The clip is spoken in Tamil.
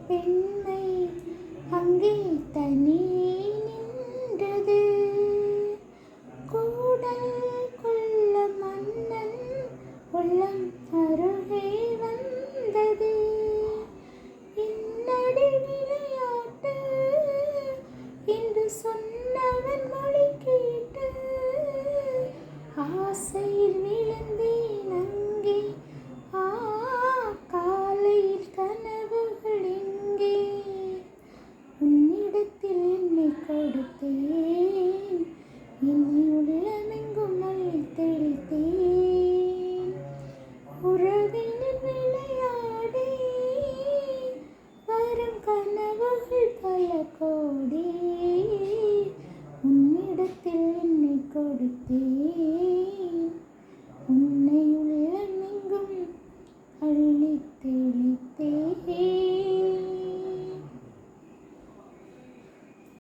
பெண்மை அங்கே தனி நின்றது. கூடல் கொள்ள மன்னன் உள்ளம் அருகே வந்தது. இன்னடி விளையாட்டு என்று சொன்னவன் மொழி கேட்டு ஆசையில் விழுந்தேன் அங்கே. காலையில் கனவுகள் எங்கே? உன்னிடத்தில் என்னை கொடுத்தேன், இனி உள்ளமெங்கும் தெளித்தேன். உறவினில் விளையாடி வரும் கனவுகள் பல கோடி. உன்னிடத்தில் என்னை கொடுத்தேன், உன்னை உள்ளமெங்கும் அள்ளித் தெளித்தேன்.